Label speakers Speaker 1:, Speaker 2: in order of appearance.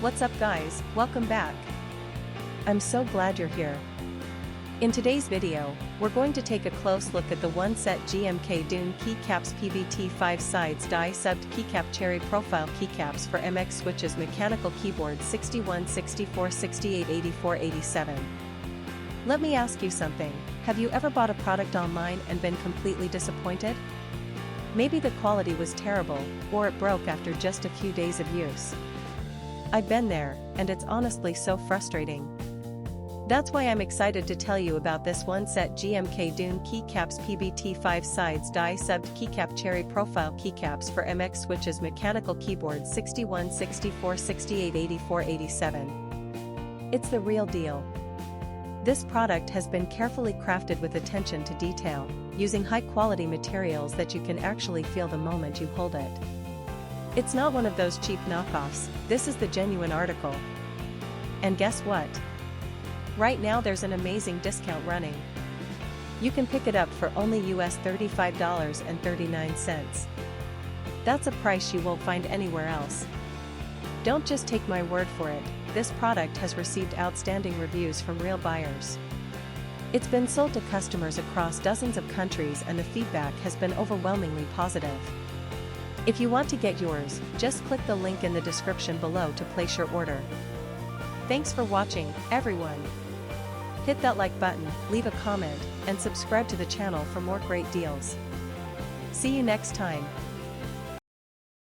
Speaker 1: What's up guys, welcome back. I'm so glad you're here. In today's video, we're going to take a close look at the one set GMK Dune Keycaps PBT 5 sides die subbed Keycap cherry profile keycaps for MX switches mechanical keyboard 61, 64, 68, 84, 87. Let me ask you something, have you ever bought a product online and been completely disappointed? Maybe the quality was terrible, or it broke after just a few days of use. I've been there, and it's honestly so frustrating. That's why I'm excited to tell you about this one set GMK Dune Keycaps PBT 5 sides die subbed Keycap cherry profile keycaps for MX switches mechanical keyboard 61, 64, 68, 84, 87. It's the real deal. This product has been carefully crafted with attention to detail, using high-quality materials that you can actually feel the moment you hold it. It's not one of those cheap knockoffs, this is the genuine article. And guess what? Right now there's an amazing discount running. You can pick it up for only US $35.39. That's a price you won't find anywhere else. Don't just take my word for it, this product has received outstanding reviews from real buyers. It's been sold to customers across dozens of countries and the feedback has been overwhelmingly positive. If you want to get yours, just click the link in the description below to place your order. Thanks for watching, everyone. Hit that like button, leave a comment, and subscribe to the channel for more great deals. See you next time.